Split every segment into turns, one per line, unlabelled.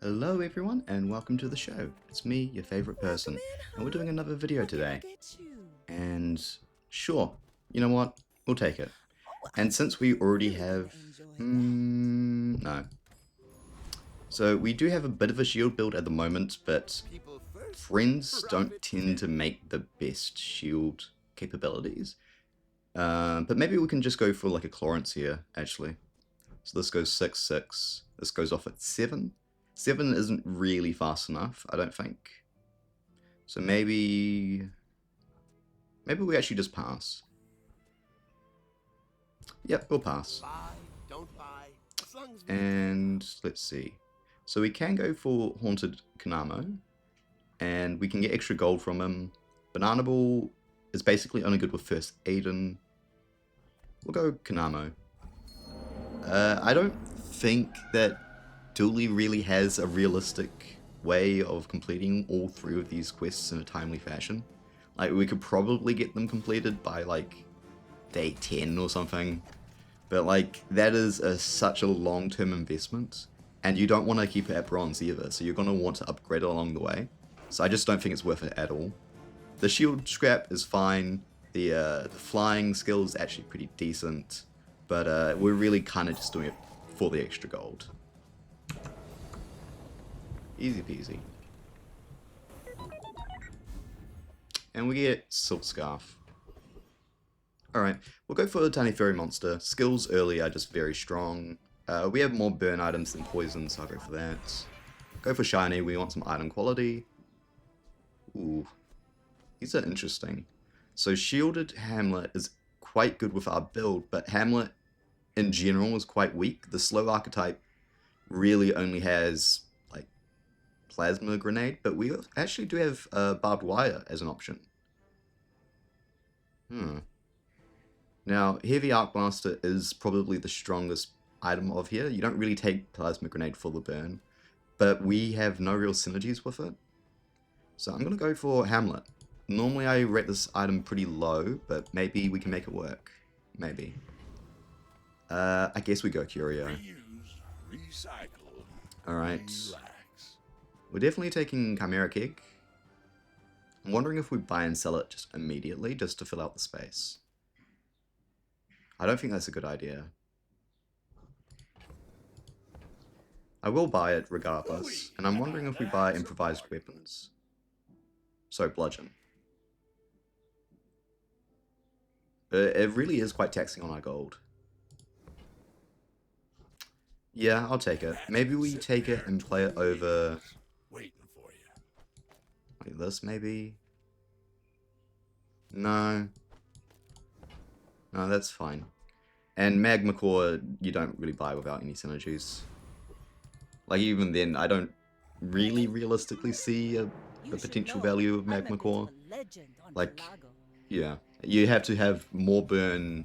Hello everyone and welcome to the show. It's me, your favorite person, and we're doing another video today. And sure, you know what? We'll take it. And since we already have... no. So we do have a bit of a shield build at the moment, but friends don't tend to make the best shield capabilities. But maybe we can just go for like a Chlorance here, actually. So this goes 6-6. This goes off at 7. 7 isn't really fast enough, I don't think. So maybe we actually just pass. Yep, we'll pass. And let's see. So we can go for Haunted Kanamo, and we can get extra gold from him. Banana Ball is basically only good with First Aiden. We'll go Kanamo. I don't think that Dooley really has a realistic way of completing all 3 of these quests in a timely fashion. Like, we could probably get them completed by, like, day 10 or something. But, like, that is such a long-term investment. And you don't want to keep it at bronze either, so you're going to want to upgrade it along the way. So I just don't think it's worth it at all. The shield scrap is fine. The flying skill is actually pretty decent. But we're really kind of just doing it for the extra gold. Easy peasy. And we get Silk Scarf. Alright, we'll go for the Tiny Fairy Monster. Skills early are just very strong. We have more burn items than poison, so I'll go for that. Go for Shiny, we want some item quality. Ooh, these are interesting. So Shielded Hamlet is quite good with our build, but Hamlet in general is quite weak. The slow archetype really only has Plasma Grenade, but we actually do have Barbed Wire as an option. Now, Heavy Arc Blaster is probably the strongest item of here. You don't really take Plasma Grenade for the burn, but we have no real synergies with it. So I'm going to go for Hamlet. Normally I rate this item pretty low, but maybe we can make it work. Maybe. I guess we go Curio. Alright. We're definitely taking Chimera Keg. I'm wondering if we buy and sell it just immediately, just to fill out the space. I don't think that's a good idea. I will buy it regardless, and I'm wondering if we buy improvised weapons. So, bludgeon. It really is quite taxing on our gold. Yeah, I'll take it. Maybe we take it and play it over... like this, maybe? No. No, that's fine. And Magma Core, you don't really buy without any synergies. Like, even then, I don't really realistically see a potential value of Magma Core. Like, yeah. You have to have more burn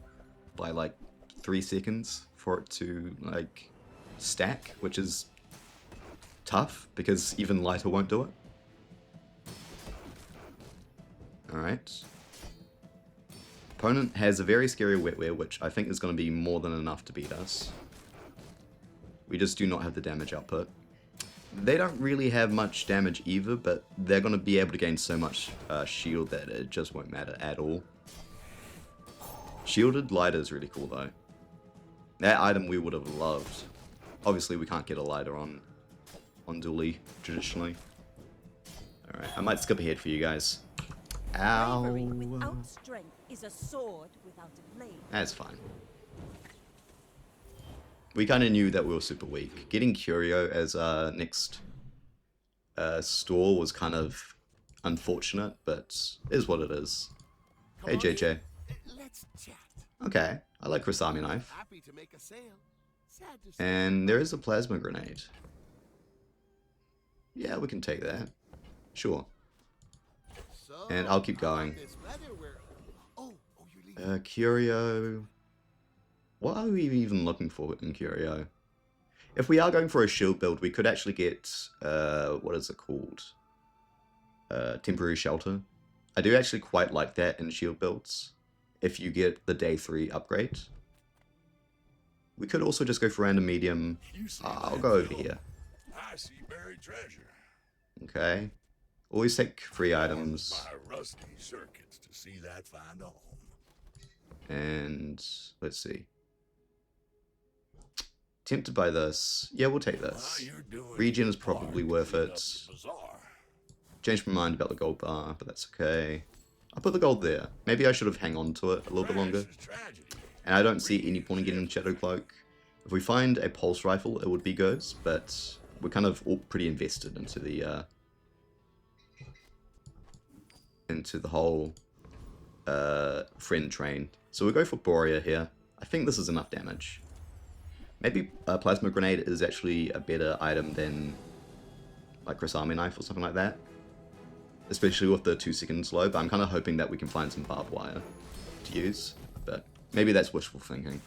by, like, 3 seconds for it to, like, stack, which is tough, because even lighter won't do it. Alright. Opponent has a very scary Wetware, which I think is going to be more than enough to beat us. We just do not have the damage output. They don't really have much damage either, but they're going to be able to gain so much shield that it just won't matter at all. Shielded Lighter is really cool though. That item we would have loved. Obviously we can't get a Lighter on Dooley, traditionally. Alright, I might skip ahead for you guys. Ow.
Without strength is a sword without a blade.
That's fine. We kind of knew that we were super weak. Getting Curio as our next store was kind of unfortunate, but is what it is. Hey JJ.
Let's chat.
Okay, I like Rasami Knife.
Happy to make a sale. Sad to say.
And there is a Plasma Grenade. Yeah, we can take that. Sure.
So,
And I'll keep going.
this weather we're... you're leaving.
Curio. What are we even looking for in Curio? If we are going for a shield build, we could actually get, what is it called? Temporary Shelter. I do actually quite like that in shield builds, if you get the day 3 upgrade. We could also just go for random medium. I'll go over here.
I see buried treasure.
Okay. Always take free items.
My rusty circuits to see that find a home.
And let's see. Tempted by this. Yeah, we'll take this.
You're doing
Regen is
your part
probably
to
worth
clean
it.
up the bazaar.
Changed my mind about the gold bar, but that's okay. I'll put the gold there. Maybe I should have hang on to it a little bit longer.
Crash is tragedy.
And I don't see any point in getting Shadow Cloak. If we find a pulse rifle, it would be good, but we're kind of all pretty invested into the whole friend train. So we'll go for Borea here. I think this is enough damage. Maybe a Plasma Grenade is actually a better item than like Krasami Knife or something like that. Especially with the 2-second slow, but I'm kind of hoping that we can find some barbed wire to use. But maybe that's wishful thinking.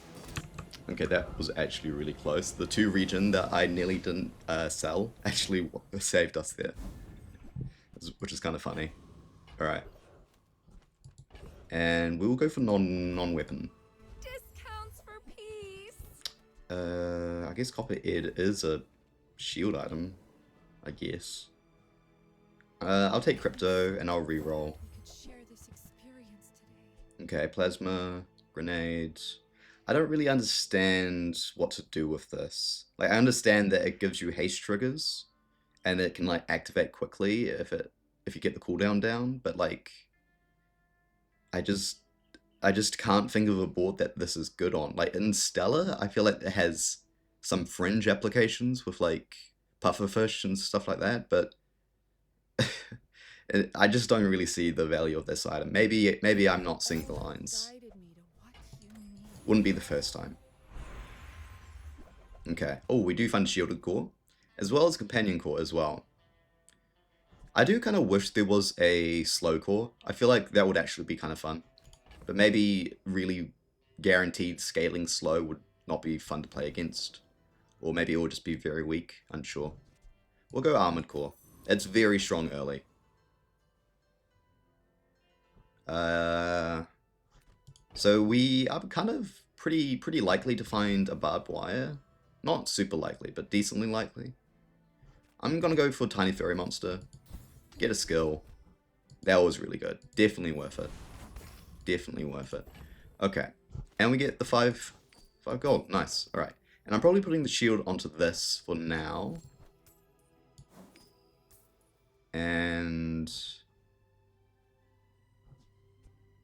Okay, that was actually really close. The 2 regen that I nearly didn't sell actually saved us there. Which is kind of funny. Alright. And we will go for non-weapon.
Discounts for peace.
I guess Copper Ed is a shield item. I guess. I'll take Crypto and I'll reroll.
We could share this experience today.
Okay, Plasma, Grenade. I don't really understand what to do with this. Like, I understand that it gives you haste triggers, and it can like activate quickly if you get the cooldown down. But like, I just can't think of a board that this is good on. Like in Stellar, I feel like it has some fringe applications with like pufferfish and stuff like that, but I just don't really see the value of this item. Maybe I'm not seeing the lines.
Guided me to what you need.
Wouldn't be the first time. Okay. Oh, we do find Shielded Core, as well as Companion Core as well. I do kind of wish there was a slow core. I feel like that would actually be kind of fun. But maybe really guaranteed scaling slow would not be fun to play against. Or maybe it will just be very weak, unsure. We'll go Armored Core. It's very strong early. So we are kind of pretty likely to find a barbed wire. Not super likely, but decently likely. I'm gonna go for Tiny Fairy Monster. Get a skill. That was really good. Definitely worth it. Definitely worth it. Okay. And we get the 5 gold. Nice. Alright. And I'm probably putting the shield onto this for now. And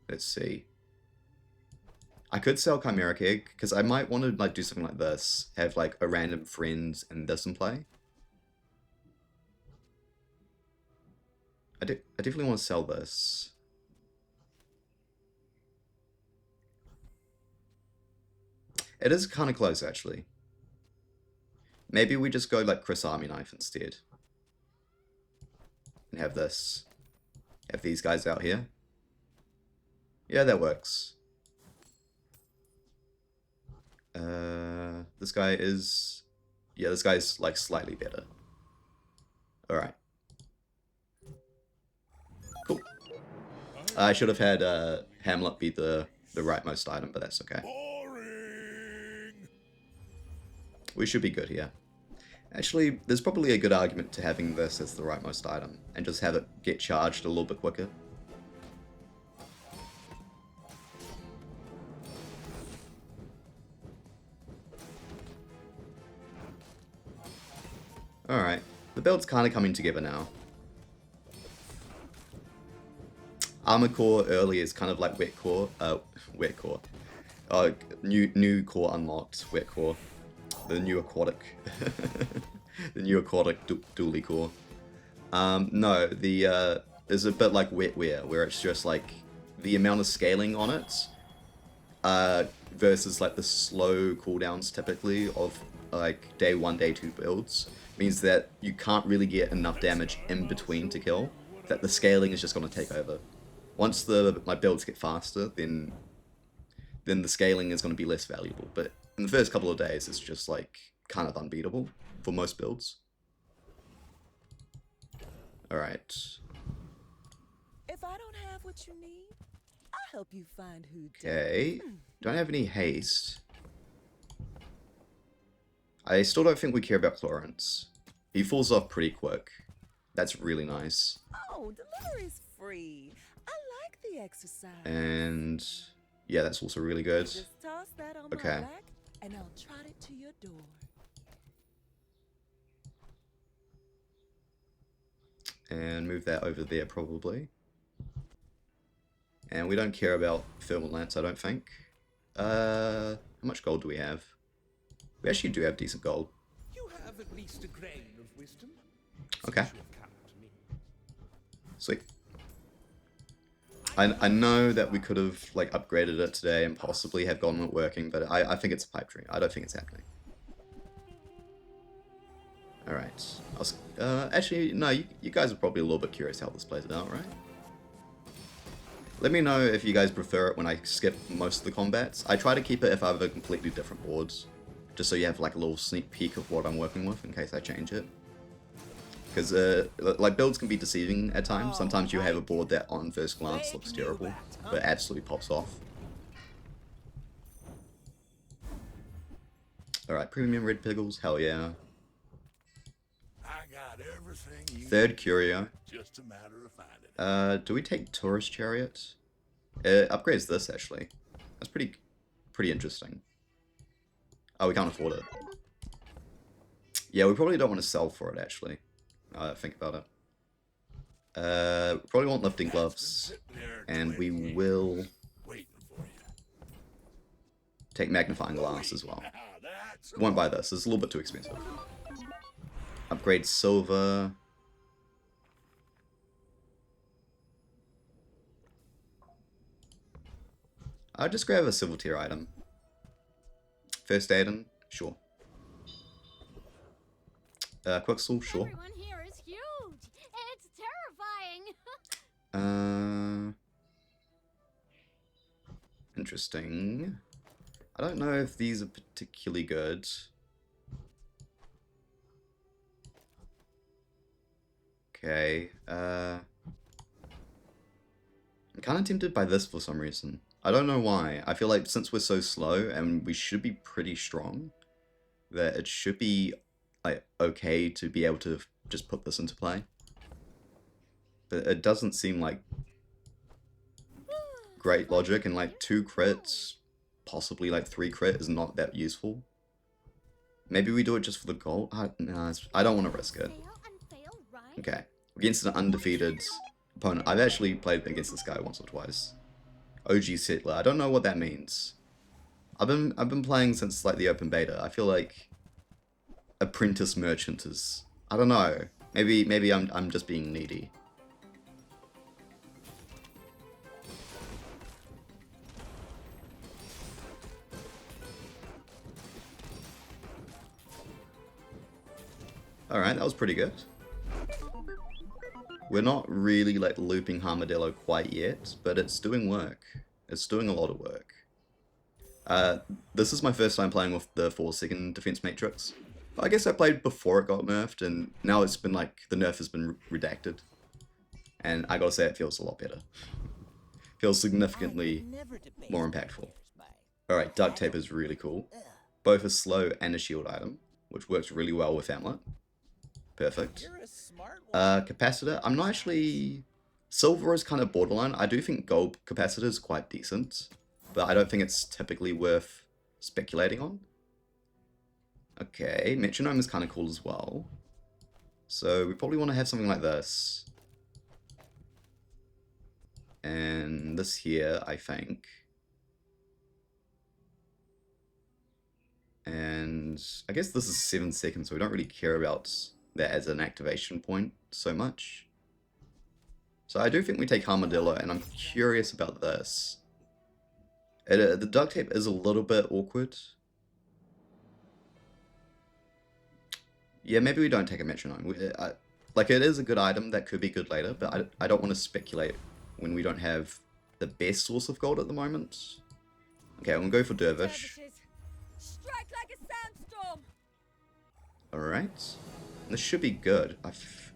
let's see. I could sell Chimeric Egg, because I might want to like do something like this. Have like a random friend and this in play. I definitely want to sell this. It is kind of close, actually. Maybe we just go like Krasami Knife instead. And have this. Have these guys out here. Yeah, that works. This guy is... Yeah, this guy's like slightly better. Alright. Cool. I should have had Hamlet be the rightmost item, but that's okay.
Boring.
We should be good here. Actually, there's probably a good argument to having this as the rightmost item, and just have it get charged a little bit quicker. Alright, the build's kind of coming together now. Armor Core early is kind of like Wet Core. Wet Core. New core unlocked, Wet Core. The new aquatic. The new aquatic dually core. No, there's a bit like Wetware, where it's just like the amount of scaling on it versus like the slow cooldowns typically of like day 1, day 2 builds means that you can't really get enough damage in between to kill, that the scaling is just going to take over. Once my builds get faster, then the scaling is going to be less valuable, but in the first couple of days it's just like kind of unbeatable for most builds. Alright.
If I don't have what you need, I'll help you find who does.
Okay. Don't have any haste. I still don't think we care about Chlorance. He falls off pretty quick. That's really nice.
Oh, delivery's free. I like the exercise.
And yeah, that's also really good.
Just toss that on
Okay.
my back, and I'll trot it to your door.
And move that over there probably. And we don't care about thermal lance, I don't think. How much gold do we have? We actually do have decent gold.
You have at least a grain of wisdom.
Okay.
Since you have come to me.
Sweet. I know that we could have like upgraded it today and possibly have gotten it working, but I think it's a pipe dream. I don't think it's happening. Alright. Actually, no, you guys are probably a little bit curious how this plays out, right? Let me know if you guys prefer it when I skip most of the combats. I try to keep it if I have a completely different boards, just so you have like a little sneak peek of what I'm working with in case I change it. Because like builds can be deceiving at times. Sometimes you have a board that on first glance looks terrible, but absolutely pops off. Alright, premium red pickles, hell yeah.
I got everything you
Third curio.
just a matter of finding it.
Do we take Tourist Chariot? It upgrades this actually. That's pretty interesting. Oh, we can't afford it. Yeah, we probably don't want to sell for it actually. Think about it. Probably want lifting gloves,
Sitting there
and we
20
will
waiting for you.
take magnifying glass as well.
Ah, that's
Won't buy this. It's a little bit too expensive. Upgrade silver. I'll just grab a silver tier item. First Aiden, sure. Quixel, sure.
Everyone here is huge. It's terrifying.
Interesting. I don't know if these are particularly good. Okay, I'm kind of tempted by this for some reason. I don't know why. I feel like since we're so slow and we should be pretty strong, that it should be like okay to be able to just put this into play. But it doesn't seem like great logic, and like 2 crits, possibly like 3 crit is not that useful. Maybe we do it just for the gold? No, I don't want to risk it.
Fail and fail, right?
Okay. Against an undefeated opponent. I've actually played against this guy once or twice. OG Settler. I don't know what that means. I've been playing since like the open beta. I feel like Apprentice Merchant is, I don't know. Maybe I'm just being needy. Alright, that was pretty good. We're not really like looping Armadillo quite yet, but it's doing work. It's doing a lot of work. This is my first time playing with the 4-second defense matrix. I guess I played before it got nerfed, and now it's been like, the nerf has been redacted. And I gotta say, it feels a lot better. Feels significantly more impactful. Alright, duct tape is really cool. Both a slow and a shield item, which works really well with Amulet. Perfect. Capacitor, I'm not actually... Silver is kind of borderline. I do think gold capacitor is quite decent, but I don't think it's typically worth speculating on. Okay, metronome is kind of cool as well. So we probably want to have something like this. And this here, I think. And I guess this is 7 seconds, so we don't really care about that as an activation point so much. So I do think we take Armadillo, and I'm curious about this. The duct tape is a little bit awkward. Yeah, maybe we don't take a metronome. Like, it is a good item that could be good later, but I don't want to speculate when we don't have the best source of gold at the moment. Okay, I'm going to go for Dervish.
Strike like a sandstorm.
Alright. This should be good.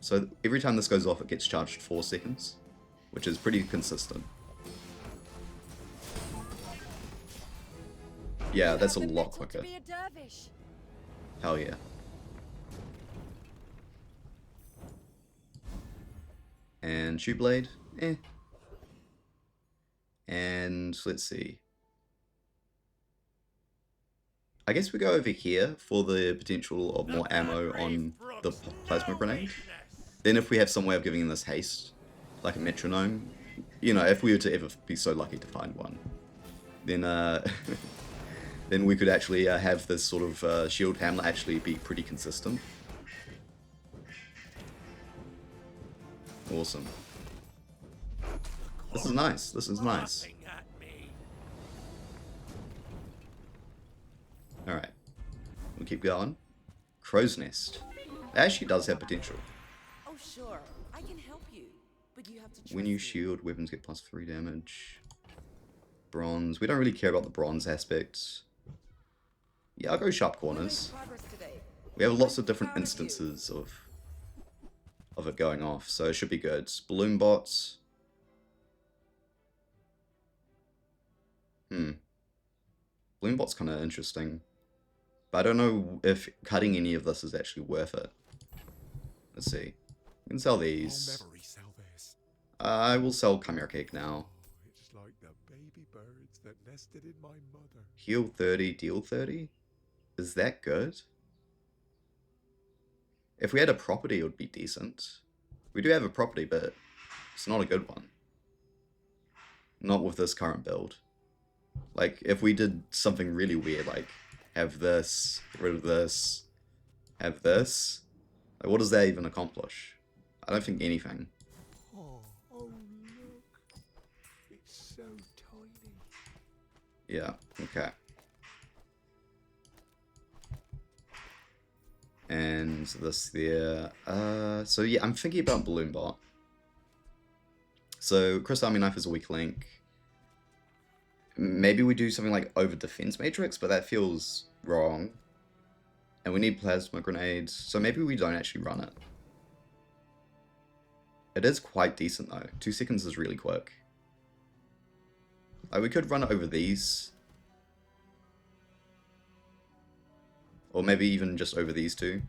So every time this goes off, it gets charged 4 seconds, which is pretty consistent. Yeah, that's a lot quicker. Hell yeah. And Shoe Blade, eh. And let's see. I guess we go over here for the potential of more ammo on the Plasma Grenade. Then if we have some way of giving this haste, like a metronome, you know, if we were to ever be so lucky to find one, then then we could actually have this sort of shield hamlet actually be pretty consistent. Awesome. This is nice. This is nice. Alright. We'll keep going. Crow's Nest. It actually does have potential.
Oh, sure. I can help you. But you have to trust
When you
me.
shield, weapons get plus 3 damage. Bronze. We don't really care about the bronze aspect. Yeah, I'll go sharp
We're making
corners.
progress today.
We have lots of
I'm
different
proud of you.
instances of it going off, so it should be good. Balloon bots. Balloon bot's kind of interesting. But I don't know if cutting any of this is actually worth it. Let's see. We can sell these.
I'll never resell this.
I will sell Chimera Cake now.
Oh, it's like the baby birds that nested in my mother.
Heal 30, deal 30? Is that good? If we had a property, it would be decent. We do have a property, but it's not a good one. Not with this current build. Like, if we did something really weird, like, have this, get rid of this, have this, like, what does that even accomplish? I don't think anything.
Oh, look. It's so tiny.
Yeah, okay. And this there. So yeah, I'm thinking about Balloon Bot. So Chris Army Knife is a weak link. Maybe we do something like over Defense Matrix, but that feels wrong. And we need Plasma Grenades, so maybe we don't actually run it. It is quite decent though. 2 seconds is really quick. Like, we could run it over these. Or maybe even just over these two.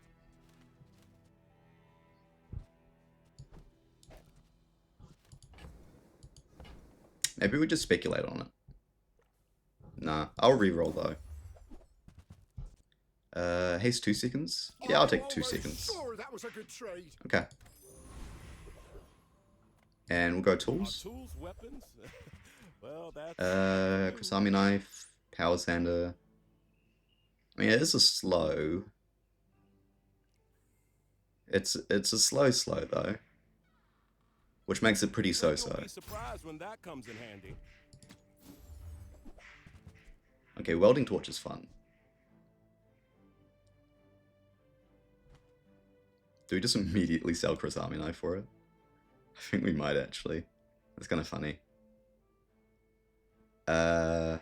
Maybe we just speculate on it. Nah, I'll reroll though. Haste 2 seconds? Yeah, I'll take 2 seconds.
Sure, that was a good trade.
Okay. And we'll go tools.
Tools, weapons. Well, that's
Kusami Knife, Power Sander. I mean, it is a slow. It's a slow though, which makes it pretty so-so.
Don't be surprised when that comes in handy.
Okay, welding torch is fun. Do we just immediately sell Chris Army Knife for it? I think we might actually. That's kind of funny. 20%.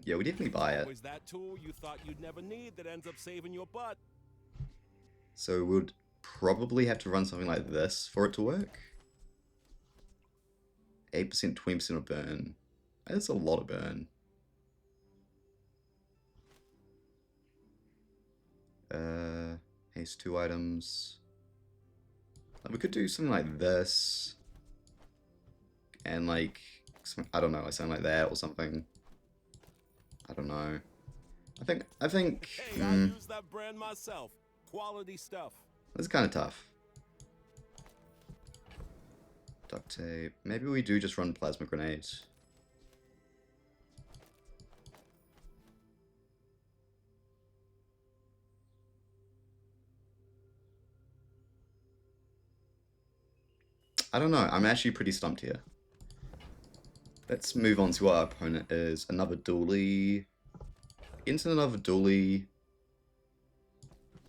Yeah, we definitely buy it.
Always that tool you thought you'd never need that ends up saving your butt.
So we would probably have to run something like this for it to work. 8%, 20% of burn. That's a lot of burn. Haste 2 items. Like, we could do something like this. And like, I don't know, like something like that or something. I don't know. I think
Hey, I use that brand myself. Quality stuff.
it's kind of tough. Duct tape. Maybe we do just run plasma grenades. I don't know. I'm actually pretty stumped here. Let's move on to our opponent is another dually. Into another dually.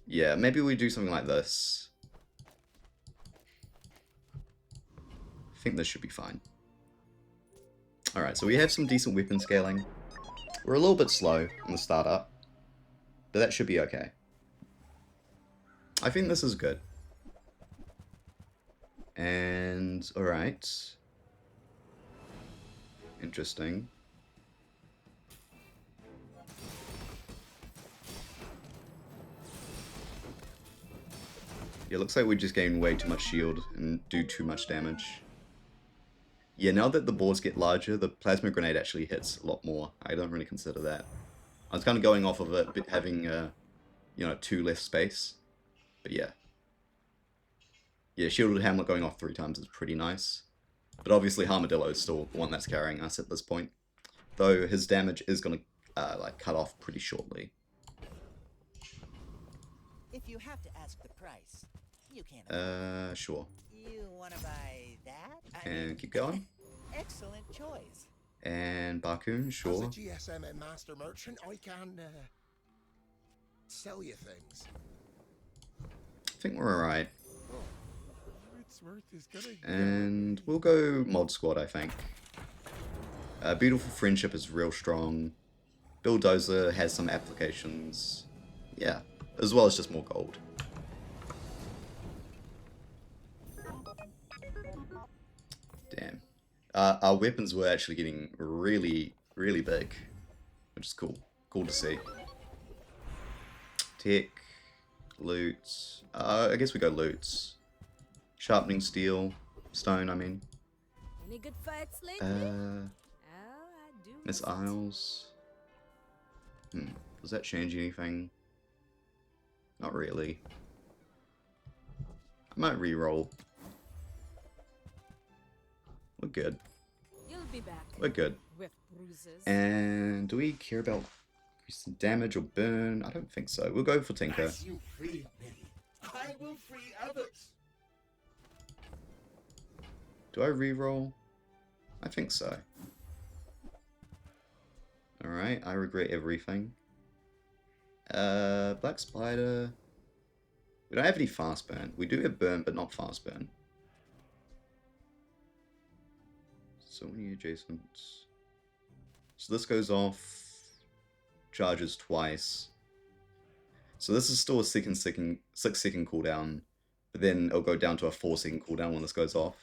Yeah, maybe we do something like this. I think this should be fine. Alright, so we have some decent weapon scaling. We're a little bit slow on the startup, but that should be okay. I think this is good. And, alright. Interesting. Yeah, looks like we just gain way too much shield and do too much damage. Yeah, now that the boards get larger, the plasma grenade actually hits a lot more. I don't really consider that. I was kind of going off of it having, you know, 2 less space. But yeah. Yeah, Shielded Hamlet going off 3 times is pretty nice. But obviously Armadillo is still the one that's carrying us at this point. Though his damage is going to like cut off pretty shortly.
If you have to ask the price, you can't.
Sure.
You want to buy that?
And keep going.
Excellent choice.
And Barcoon,
As
sure.
a GSM and master merchant, I can sell you things.
I think we're alright.
Wordsworth is gonna
And we'll go Mod Squad, I think. Beautiful Friendship is real strong. Bulldozer has some applications. Yeah, as well as just more gold. Damn. Our weapons were actually getting really, really big, which is cool. Cool to see. Tech, loot. I guess we go loots. Sharpening steel, stone. I mean.
Any good fights lately? I do.
Miss Isles. Does that change anything? Not really. I might re-roll. We're good.
You'll be back
We're good.
with bruises.
And do we care about increasing damage or burn? I don't think so. We'll go for Tinker.
As you free me, I will free others.
Do I re-roll? I think so. Alright, I regret everything. Black Spider. We don't have any fast burn. We do have burn, but not fast burn. So many adjacents. So this goes off. Charges twice. So this is still a 6 second cooldown. But then it'll go down to a 4 second cooldown when this goes off.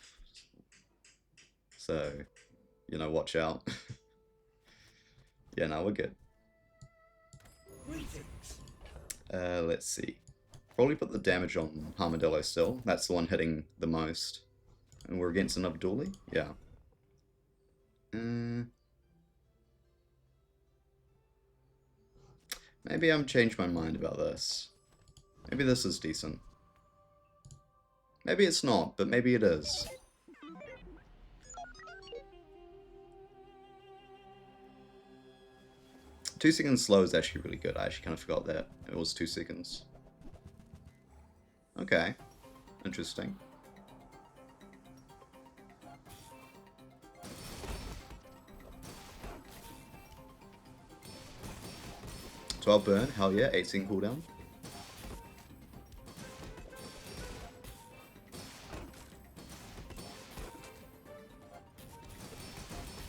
So, you know, watch out. Yeah, no, we're good. Let's see. Probably put the damage on Armadillo still. That's the one hitting the most. And we're against another dually? Yeah. Maybe I'm changed my mind about this. Maybe this is decent. Maybe it's not, but maybe it is. Two seconds slow is actually really good. I actually kind of forgot that it was 2 seconds. Okay. Interesting. $12 burn, hell yeah, 8 second cooldown.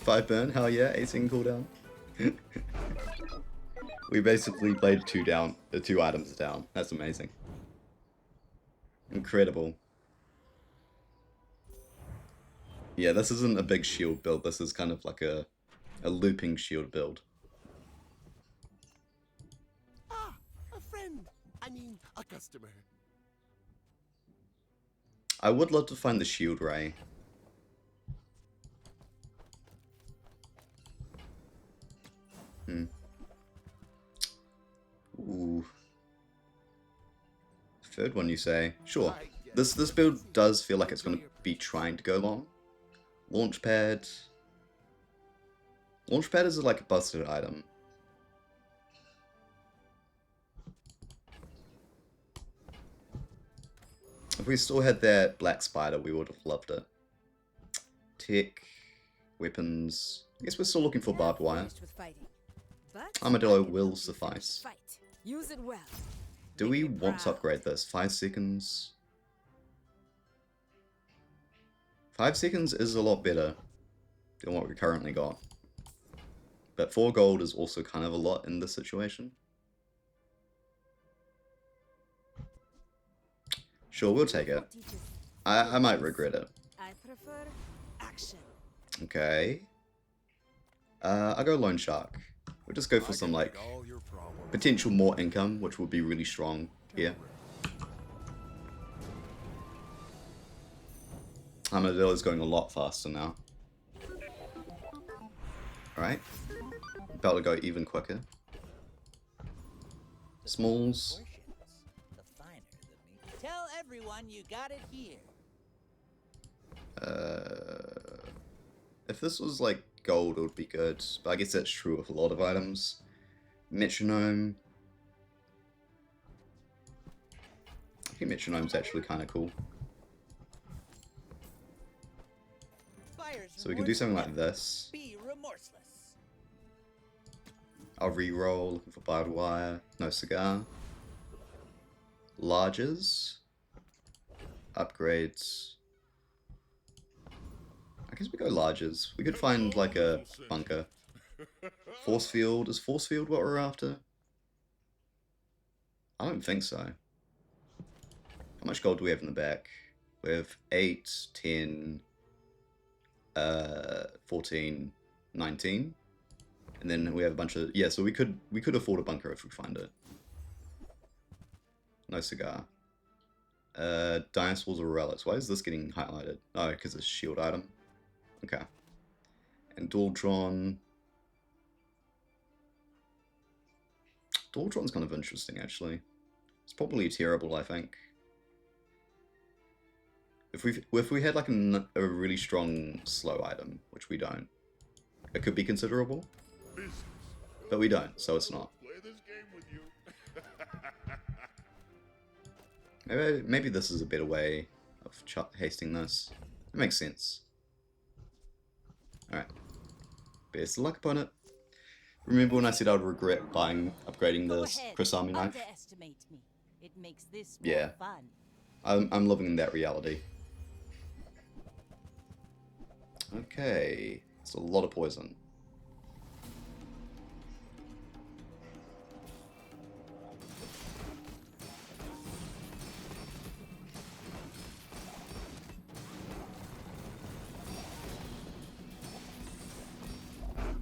$5 burn, hell yeah, 8 second cooldown. We basically played 2 items down. That's amazing. Incredible. Yeah, this isn't a big shield build. This is kind of like a looping shield build.
Ah, a friend. I mean, a customer.
I would love to find the shield ray. Ooh. Third one, you say? Sure. This build does feel like it's going to be trying to go long. Launchpad. Launchpad is like a busted item. If we still had that Black Spider, we would have loved it. Tech. Weapons. I guess we're still looking for barbed wire.
Finished with fighting, but
Armadillo
I can
will
help you
suffice.
fight. Use it well.
Do
Make
we
me
want to
proud.
upgrade this? 5 seconds? 5 seconds is a lot better than what we currently got. But 4 gold is also kind of a lot in this situation. Sure, we'll take it.
Teaches
I might regret it.
I prefer action.
Okay. I'll go Loan Shark. We'll just go for some, like,
all your problems.
potential more income, which would be really strong here. Armadillo's going a lot faster now. Alright. About to go even quicker. Smalls.
The finer the meat. Tell everyone you got it here.
If this was like gold, it would be good. But I guess that's true of a lot of items. Metronome. I think metronome's actually kind of cool. So we can do something like this.
Be remorseless.
I'll re-roll, looking for barbed wire, no cigar. Larges. Upgrades. I guess we go larges. We could find like a bunker. Force field. Is force field what we're after? I don't think so. How much gold do we have in the back? We have 8, 10, 14, 19. And then we have a bunch of... Yeah, so we could afford a bunker if we find it. No cigar. Dinosaurs or relics. Why is this getting highlighted? Oh, because it's a shield item. Okay. And Dualtron. Dualtron's kind of interesting, actually. It's probably terrible, I think. If we had like a really strong slow item, which we don't, it could be considerable. But we don't, so it's not.
Play this game with you.
Maybe this is a better way of hasting this. It makes sense. Alright. Best of luck upon it. Remember when I said I'd regret upgrading this Chris Army knife?
Underestimate me. It makes this more
Yeah.
fun.
I'm living in that reality. Okay. It's a lot of poison.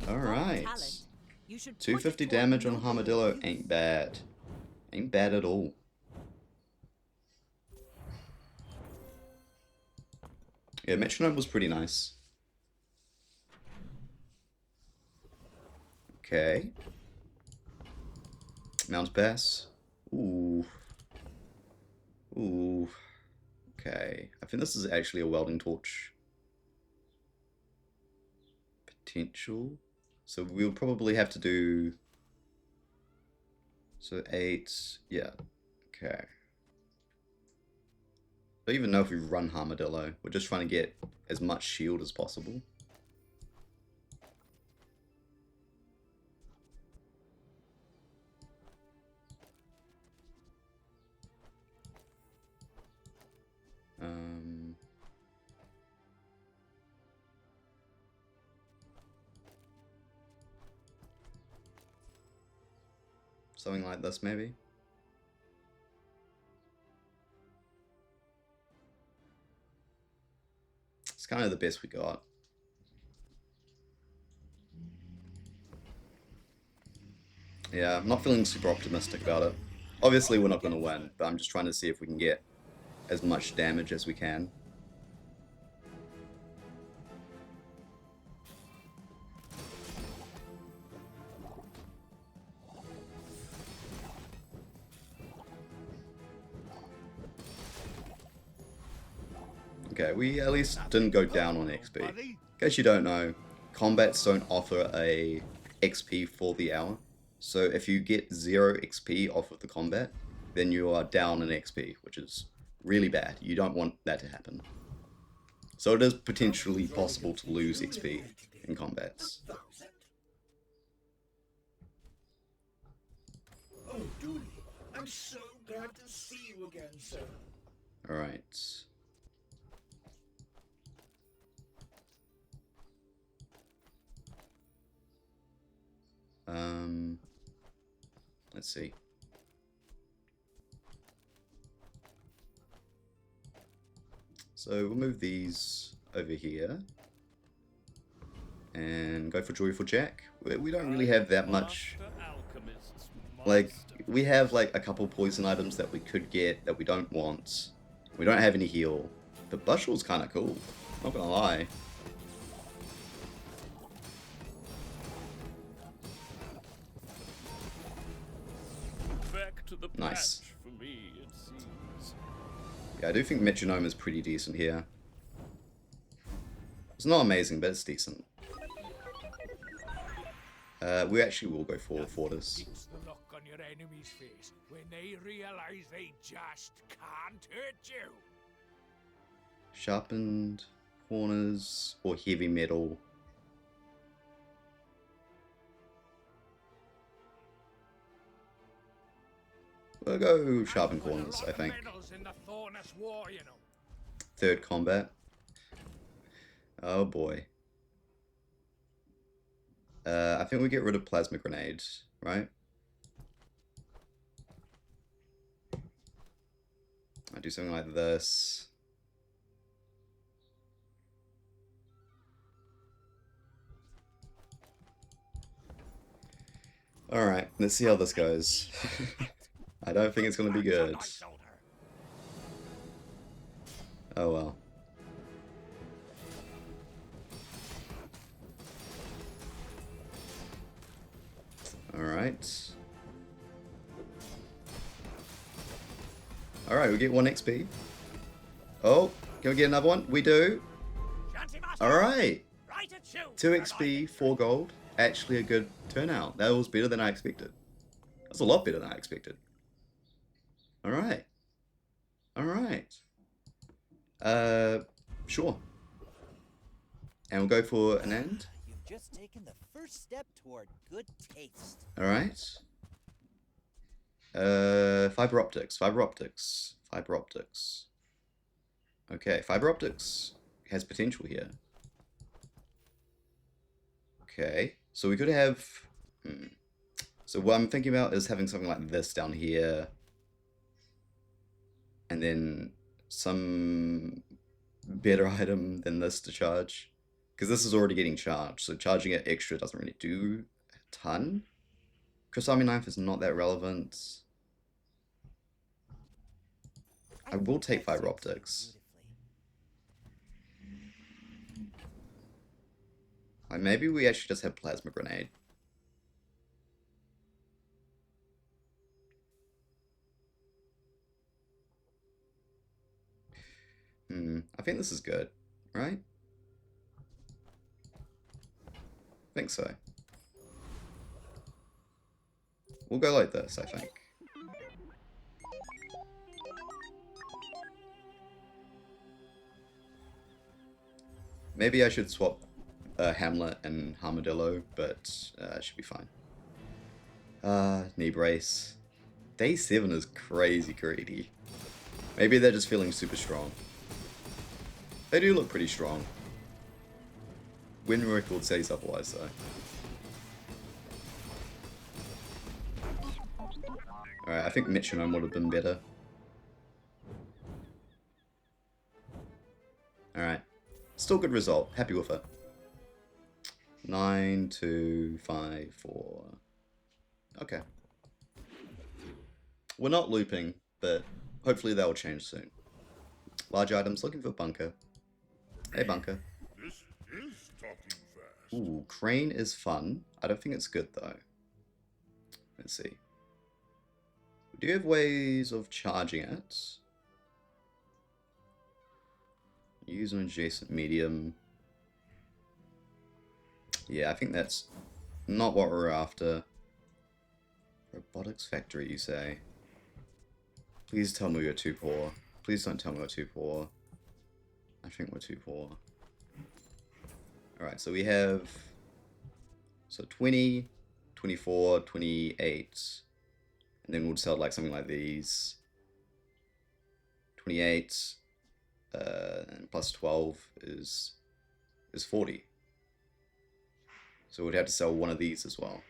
Alright.
You should
250 damage on Armadillo ain't bad. Ain't bad at all. Yeah, Metronome was pretty nice. Okay. Mount Bass. Ooh. Ooh. Okay. I think this is actually a welding torch. Potential. So we'll probably have to do... So 8... Yeah. Okay. I don't even know if we run Armadillo. We're just trying to get as much shield as possible. Something like this, maybe? It's kind of the best we got. Yeah, I'm not feeling super optimistic about it. Obviously we're not going to win, but I'm just trying to see if we can get as much damage as we can. Okay, we at least didn't go down on XP. In case you don't know, combats don't offer a XP for the hour. So if you get 0 XP off of the combat, then you are down in XP, which is really bad. You don't want that to happen. So it is potentially possible to lose XP in combats.
Oh, Dooley, I'm so glad to see you again, sir.
Alright. Let's see. So we'll move these over here and go for Joyful Jack. We don't really have that much. Like, we have like a couple poison items that we could get that we don't want. We don't have any heal, The Bushel's kind of cool. Not gonna lie.
Back to the
Nice.
patch for me, it seems.
Yeah, I do think Metronome is pretty decent here. It's not amazing, but it's decent. We actually will go for Fortis.
It's the look on your enemy's face when they realize they just can't hurt you.
Sharpened corners or heavy metal. We'll go sharpened corners, I think.
Medals in the Thornus War, you know.
Third combat. Oh boy. I think we get rid of plasma grenades, right? I do something like this. Alright, let's see how this goes. I don't think it's gonna be good. Oh well. Alright. Alright, we get 1 XP. Oh, can we get another one? We do. Alright. 2 XP, 4 gold. Actually a good turnout. That was better than I expected. That's a lot better than I expected. Alright. Alright. Sure. And we'll go for an end.
You've just taken the first step toward good taste.
Alright. Fiber optics, fiber optics, fiber optics. Okay, fiber optics has potential here. Okay, so we could have... So what I'm thinking about is having something like this down here. And then some better item than this to charge. Because this is already getting charged, so charging it extra doesn't really do a ton. Chris Army Knife is not that relevant. I will take fiber optics. Like maybe we actually just have plasma grenade. I think this is good, right? I think so. We'll go like this, I think. Maybe I should swap Hamlet and Armadillo, but it should be fine. Knee brace. Day 7 is crazy greedy. Maybe they're just feeling super strong. They do look pretty strong. Win record says otherwise, though. Alright, I think Metronome would have been better. Alright. Still good result. Happy with it. 9, 2, 5, 4. Okay. We're not looping, but hopefully that will change soon. Large items, looking for Bunker. Hey, Bunker.
This is talking fast.
Ooh, Crane is fun. I don't think it's good, though. Let's see. We do have ways of charging it. Use an adjacent medium. Yeah, I think that's not what we're after. Robotics Factory, you say? Please tell me we're too poor. Please don't tell me we're too poor. I think we're too poor. Alright, so we have... So 20, 24, 28. And then we'll sell like something like these. 28. And plus 12 is 40. So we'd have to sell one of these as well.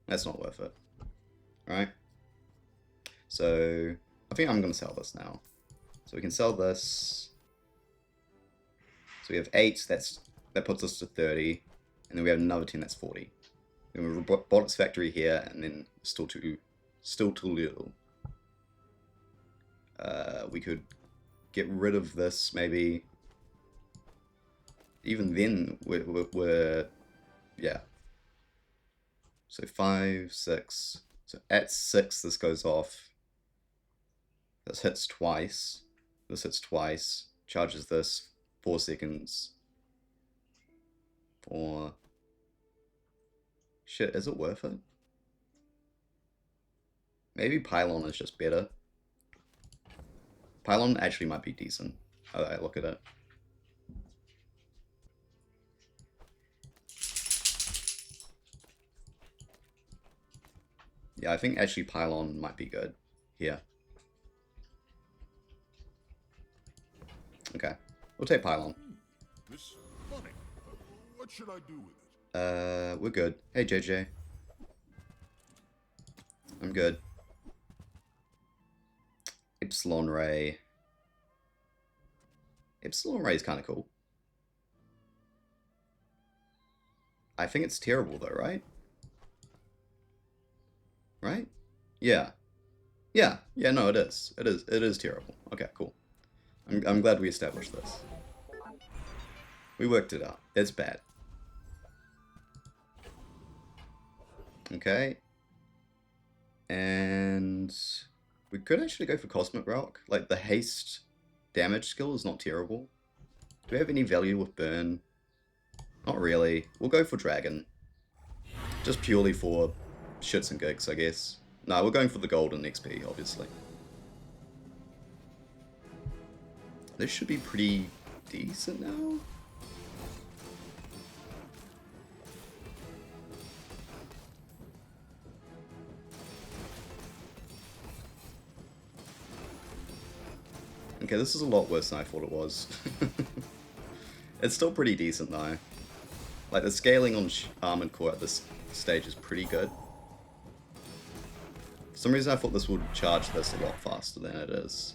That's not worth it. Alright? So I think I'm going to sell this now. So we can sell this. So we have 8, that puts us to 30. And then we have another 10, that's 40. Then we have Robotics Factory here, and then still too little. We could get rid of this, maybe. Even then, we're yeah. So 5, 6. So at 6, this goes off. This hits twice. This hits twice. Charges this 4 seconds. 4. Shit, is it worth it? Maybe Pylon is just better. Pylon actually might be decent. I look at it. Yeah, I think actually Pylon might be good here. Okay, we'll take Pylon.
This funny. What should I do with it?
We're good. Hey, JJ. I'm good. Epsilon Ray. Epsilon Ray is kind of cool. I think it's terrible though, right? Right? Yeah. Yeah. Yeah, no, it is. It is terrible. Okay, cool. I'm glad we established this. We worked it out. It's bad. Okay. And we could actually go for Cosmic Rock. Like, the haste damage skill is not terrible. Do we have any value with burn? Not really. We'll go for Dragon. Just purely for shits and gigs, I guess. No, we're going for the golden XP, obviously. This should be pretty decent now. Okay, this is a lot worse than I thought it was. It's still pretty decent though. Like, the scaling on Armored Core at this stage is pretty good. For some reason I thought this would charge this a lot faster than it is.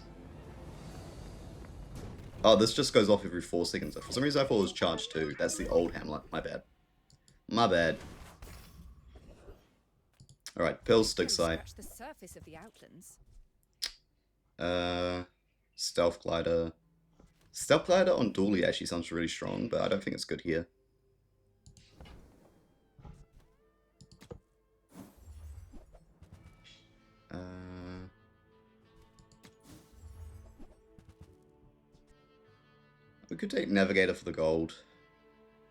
Oh, this just goes off every 4 seconds. For some reason I thought it was charged too. That's the old Hamlet. My bad. My bad. Alright, Pearl Stick Sight.
The surface of the outlands.
Stealth Glider. Stealth Glider on Dually actually sounds really strong, but I don't think it's good here. We could take Navigator for the gold.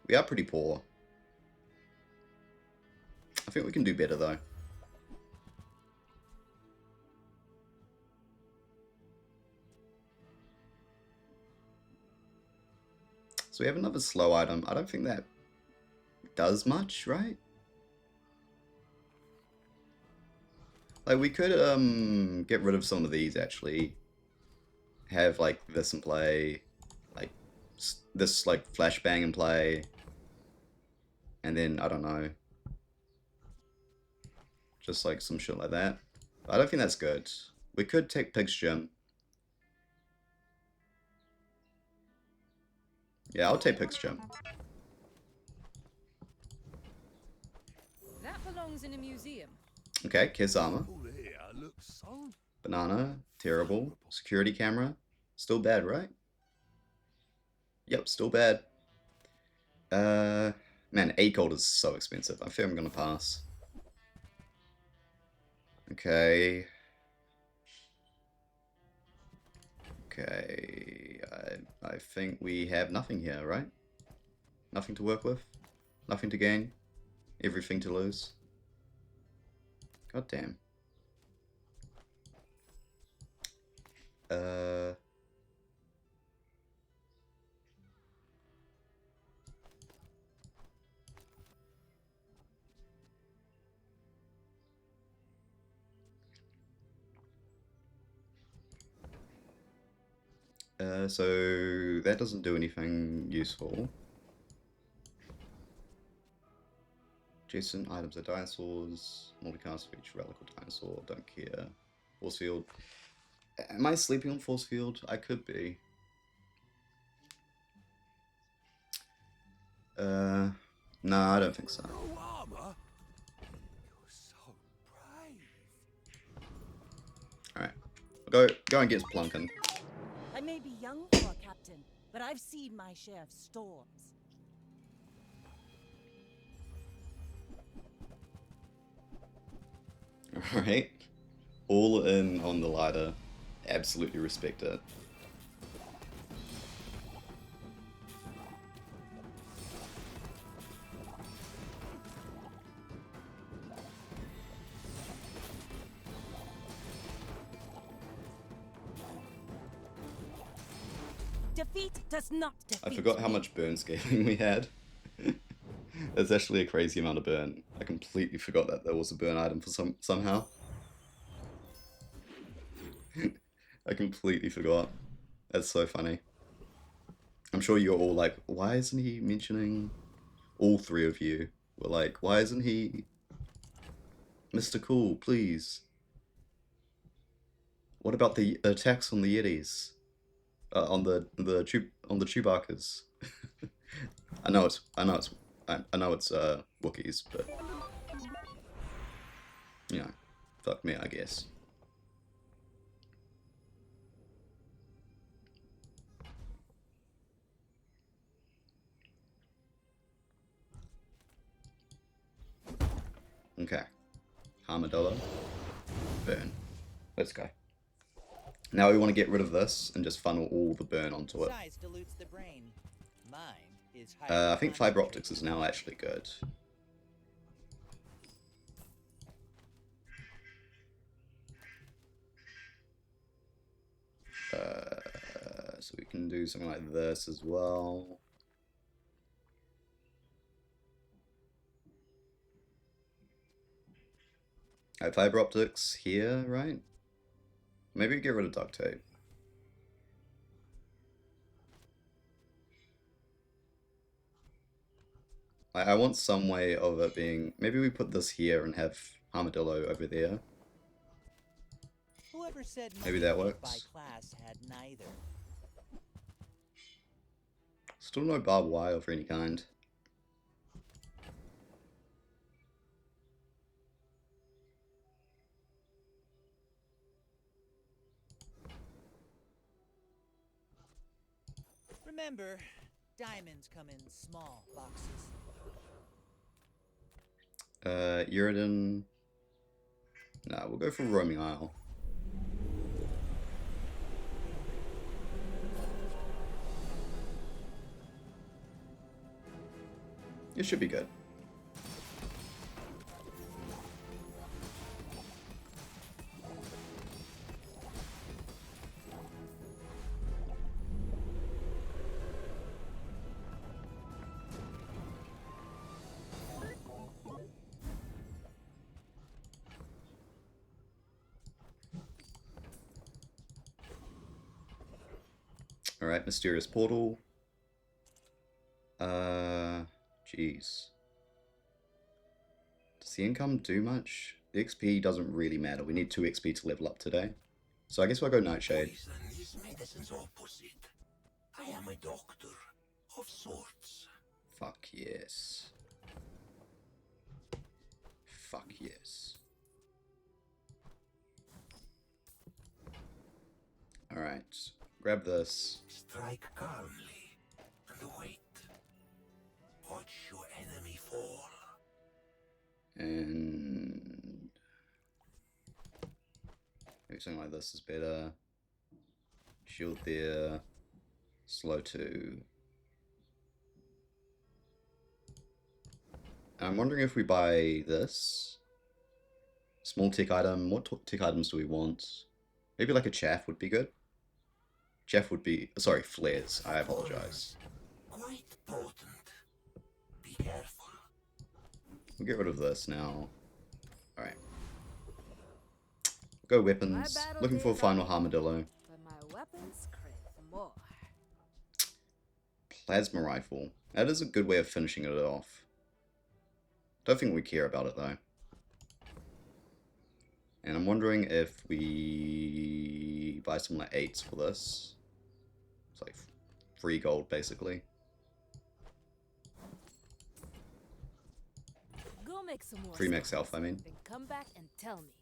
We are pretty poor. I think we can do better though. So we have another slow item. I don't think that does much, right? Like, we could get rid of some of these actually. Have like this in play, like this like flashbang in play, and then I don't know, just like some shit like that. But I don't think that's good. We could take Pig's Gym. Yeah, I'll take Pig's Gym.
That belongs in a museum.
Okay, Kiss Armor.
Oh, there looks so.
Banana, terrible. Security camera, still bad, right? Yep, still bad. Man, 8 gold is so expensive. I think I'm gonna pass. Okay. Okay, I think we have nothing here, right? Nothing to work with, nothing to gain, everything to lose. God damn. So that doesn't do anything useful. Jason, items are dinosaurs, multicast feature, relic or dinosaur, don't care. Force field. Am I sleeping on force field? I could be. No, I don't think so.
No armor? You're so brave.
Alright. Go and get Plunkin.
I may be young. Captain, but I've seen my share of storms.
Alright. All in on the ladder. Absolutely respect it.
Defeat does not defeat
I forgot how
me.
much burn scaling we had. That's actually a crazy amount of burn. I completely forgot that there was a burn item for somehow. I completely forgot. That's so funny. I'm sure you're all like, why isn't he mentioning... All three of you were like, why isn't he... Mr. Cool, please. What about the attacks on the Yetis? On the Chewbacca's. I know it's Wookiees, but you know, fuck me, I guess. Okay, Armadillo, burn. Let's go. Now we want to get rid of this and just funnel all the burn onto it.
Size dilutes the brain. Mine is
I think fiber optics is now actually good. So we can do something like this as well. Alright, fiber optics here, right? Maybe get rid of duct tape. I want some way of it being... Maybe we put this here and have Armadillo over there.
Whoever said
Maybe
money
that
made
works.
by class had neither.
Still no barbed wire of any kind.
Remember, diamonds come in small boxes.
Uridan... Nah, we'll go for Roaming Isle. It should be good. Alright, Mysterious Portal. Jeez. Does the income do much? The XP doesn't really matter. We need 2 XP to level up today. So I guess we'll go Nightshade.
Poison is medicine's opposite. I am a doctor of sorts.
Fuck yes. Fuck yes. Alright. Grab this.
Strike calmly and wait. Watch your enemy fall.
And maybe something like this is better. Shield there. Slow 2. I'm wondering if we buy this. Small tick item. What tick items do we want? Maybe like a chaff would be good. Chaff would be... Sorry, flares. I apologize.
Quite potent. Be careful.
We'll get rid of this now. Alright. Go weapons.
battle
Looking for a
days
final
are
Armadillo.
But my weapons crave more.
Plasma rifle. That is a good way of finishing it off. Don't think we care about it though. And I'm wondering if we buy some like 8s for this. It's like free gold basically.
Go make some more.
Free max
stuff,
health, I mean.
Then come back and tell me.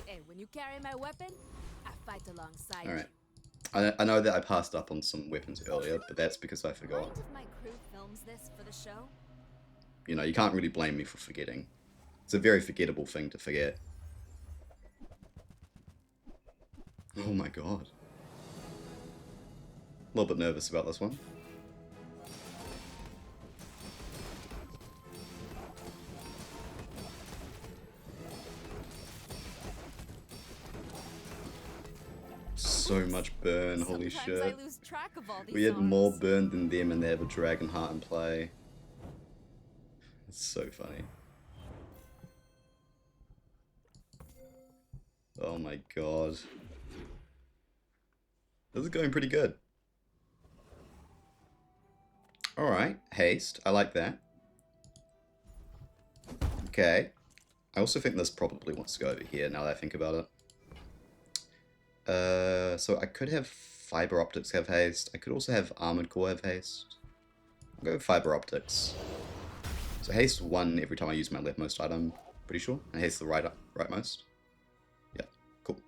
Hey, when you carry my weapon, I fight alongside
Alright.
you.
I know that I passed up on some weapons earlier, but that's because I forgot.
Mind if my crew films this for the show?
You know, you can't really blame me for forgetting. It's a very forgettable thing to forget. Oh my god. A little bit nervous about this one. So much burn, holy
Sometimes
shit.
I lose track of all these
We had more
songs.
burn than them and they have a Dragon Heart in play. It's so funny. Oh my god. This is going pretty good. Alright, haste. I like that. Okay. I also think this probably wants to go over here now that I think about it. So I could have fiber optics have haste. I could also have armored core have haste. I'll go with fiber optics. So haste 1 every time I use my leftmost item, pretty sure. And haste the rightmost. Yeah, cool.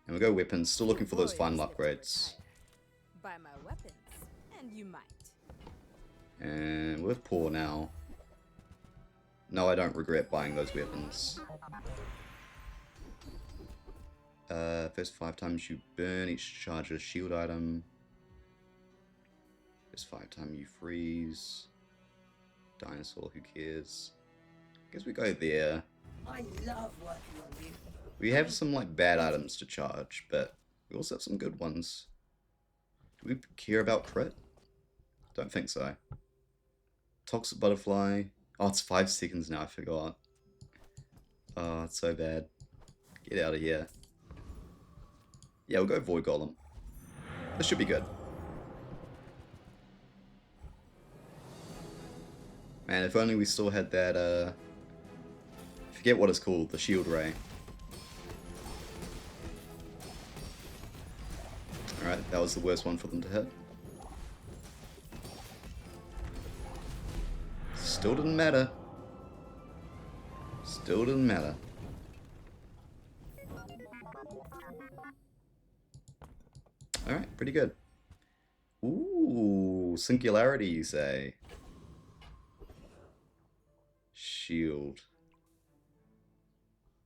And we'll go weapons, still looking for those final upgrades.
Buy my weapons, and you might.
And we're poor now. No, I don't regret buying those weapons. First 5 times you burn, each charge a shield item. First 5 times you freeze. Dinosaur, who cares? I guess we go there.
I love working on you.
We have some like bad items to charge, but we also have some good ones. Do we care about crit? Don't think so. Toxic butterfly. Oh, it's 5 seconds now, I forgot. Oh, it's so bad. Get out of here. Yeah, we'll go Void Golem. This should be good. Man, if only we still had that, I forget what it's called, the Shield Ray. Alright, that was the worst one for them to hit. Still didn't matter. Still didn't matter. Alright, pretty good. Ooh, Singularity, you say? Shield.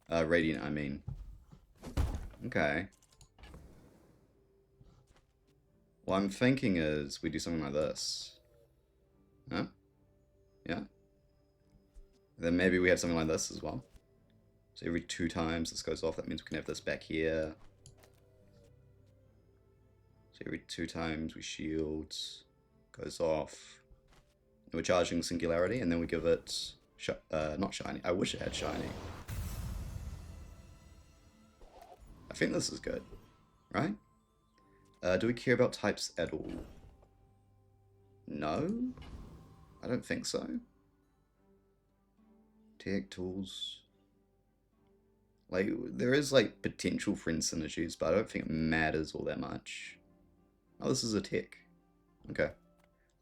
Radiant, I mean. Okay. What I'm thinking is we do something like this. Huh? Yeah? Then maybe we have something like this as well. So every 2 times this goes off, that means we can have this back here. So every 2 times we shield, goes off. And we're charging Singularity, and then we give it, not Shiny, I wish it had Shiny. I think this is good, right? Do we care about types at all? No? I don't think so. Tech tools. Like, there is like potential friend synergies, but I don't think it matters all that much. Oh, this is a tech. Okay.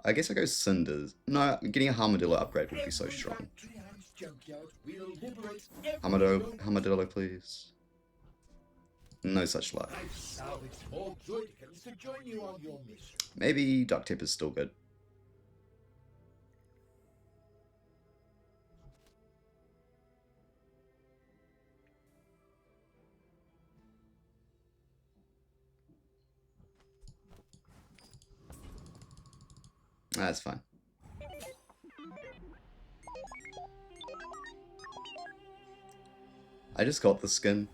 I guess I go Cinders. No, getting a Armadillo upgrade would be so strong. Armadillo, please. No such luck. Maybe Duct Tape is still good. That's fine. I just got the skin.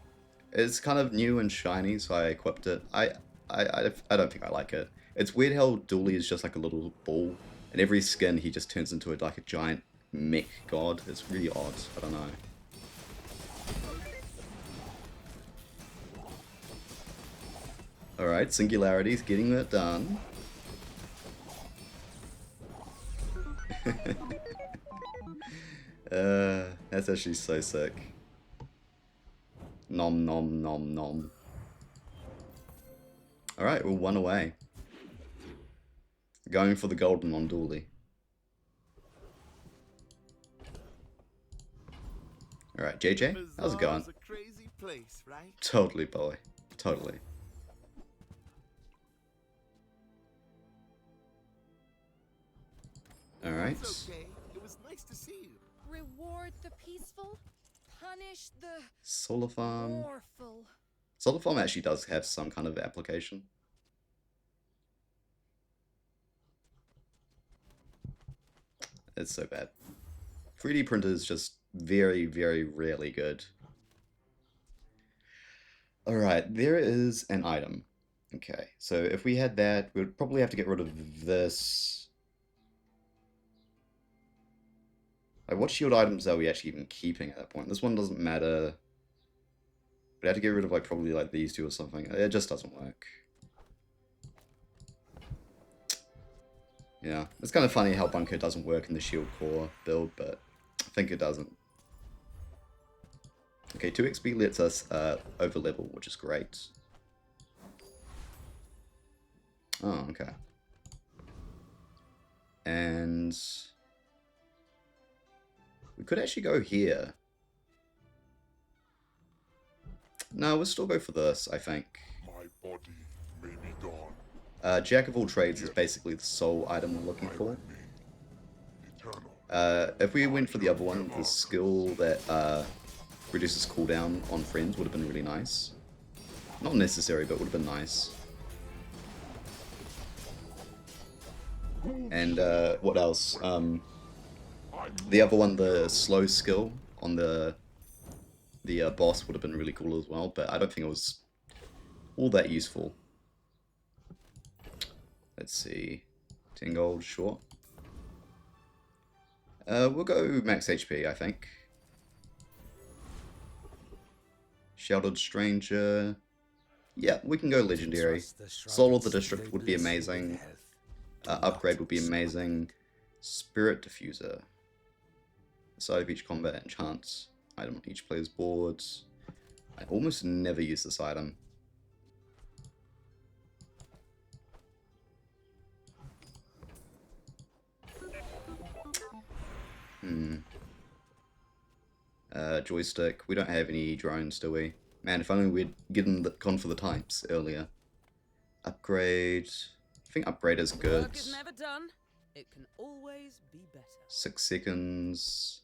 It's kind of new and shiny, so I equipped it. I don't think I like it. It's weird how Dooley is just like a little ball, and every skin he just turns into like a giant mech god. It's really odd. I don't know. Alright, Singularity's getting that done. That's actually so sick. Nom nom nom nom. Alright, we're 1 away. Going for the golden on Dooley. Alright, JJ, how's it going?
A crazy place, right?
Totally, boy. Totally. Alright.
Okay. It was nice to see you.
Reward the peaceful, punish the
Solar Farm.
warful.
Solar Farm actually does have some kind of application. It's so bad. 3D printer is just very, very rarely good. Alright, there is an item. Okay, so if we had that, we would probably have to get rid of this. Like, what shield items are we actually even keeping at that point? This one doesn't matter. We'd have to get rid of, like, probably, like, these two or something. It just doesn't work. Yeah, it's kind of funny how Bunker doesn't work in the shield core build, but I think it doesn't. Okay, 2 XP lets us over level, which is great. Oh, okay. And we could actually go here. No, we'll still go for this, I think.
My body may be gone.
Jack of all trades is basically the sole item we're looking for.
Eternal.
If we went for the other one, the skill that reduces cooldown on friends would have been really nice. Not necessary, but would have been nice. And what else? The other one, the slow skill on the boss would have been really cool as well, but I don't think it was all that useful. Let's see. 10 gold, sure. We'll go max HP, I think. Sheltered Stranger. Yeah, we can go Legendary. Soul of the District would be amazing. Upgrade would be amazing. Spirit Diffuser. Side of each combat enchants item on each player's board. I almost never use this item. Joystick. We don't have any drones, do we? Man, if only we'd gone for the types earlier. Upgrade. I think upgrade is good.
Work is never done. It can always be better.
6 seconds.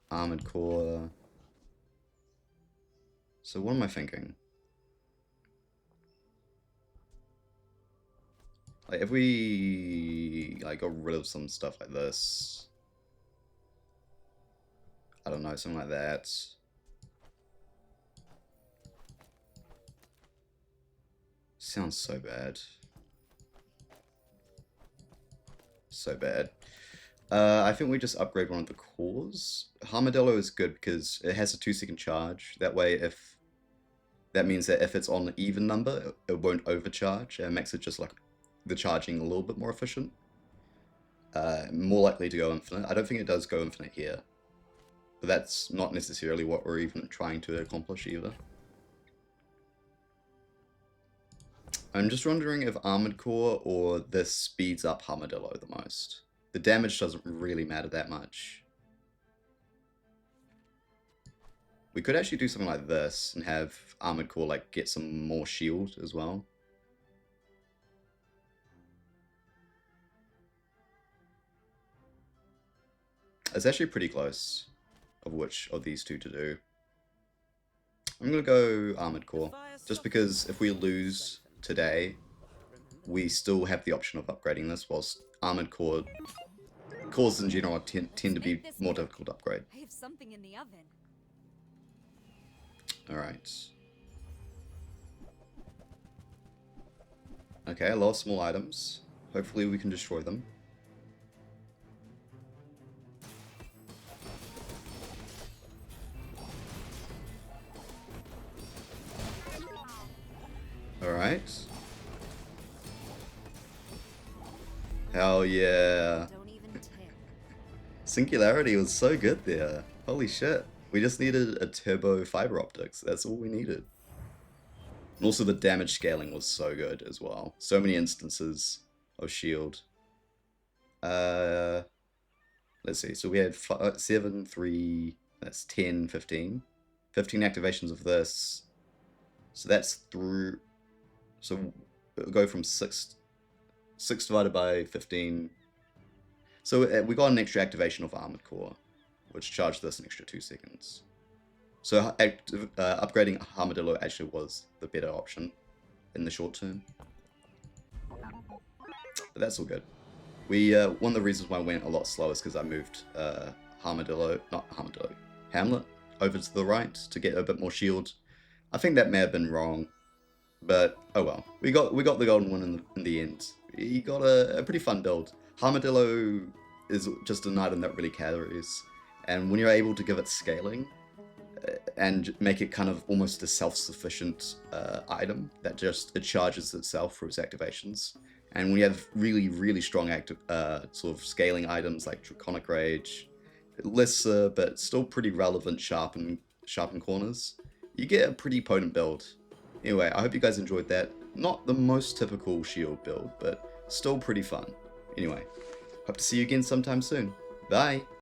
Armored core. So what am I thinking? Like, if we like got rid of some stuff like this, I don't know, something like that. Sounds so bad. So bad. I think we just upgrade one of the cores. Armadillo is good because it has a 2-second charge. That way, that means that if it's on an even number, it won't overcharge. It makes it just like the charging a little bit more efficient. More likely to go infinite. I don't think it does go infinite here. But that's not necessarily what we're even trying to accomplish either. I'm just wondering if Armored Core or this speeds up Armadillo the most. The damage doesn't really matter that much. We could actually do something like this and have Armored Core like get some more shield as well. It's actually pretty close of which of these two to do. I'm gonna go Armored Core, just because if we lose today, we still have the option of upgrading this, whilst Armored Core cores in general tend to be more difficult to upgrade.
I have something in the oven.
Alright. Okay, a lot of small items. Hopefully we can destroy them. Alright. Hell yeah.
Don't even tick.
Singularity was so good there. Holy shit. We just needed a turbo fiber optics. That's all we needed. And also the damage scaling was so good as well. So many instances of shield. Let's see. So we had 7, 3, that's 10, 15. 15 activations of this. So that's through. So it'll go from 6 divided by 15. So we got an extra activation of Armored Core, which charged this an extra 2 seconds. So upgrading Armadillo actually was the better option in the short term. But that's all good. One of the reasons why I went a lot slower is because I moved Hamlet over to the right to get a bit more shield. I think that may have been wrong, but oh well. We got the golden one in the end. He got a pretty fun build. Armadillo is just an item that really carries, and when you're able to give it scaling and make it kind of almost a self-sufficient item that it charges itself for its activations. And when you have really, really strong sort of scaling items like Draconic Rage, lesser but still pretty relevant sharpen corners, you get a pretty potent build. Anyway, I hope you guys enjoyed that. Not the most typical shield build, but still pretty fun. Anyway, hope to see you again sometime soon. Bye!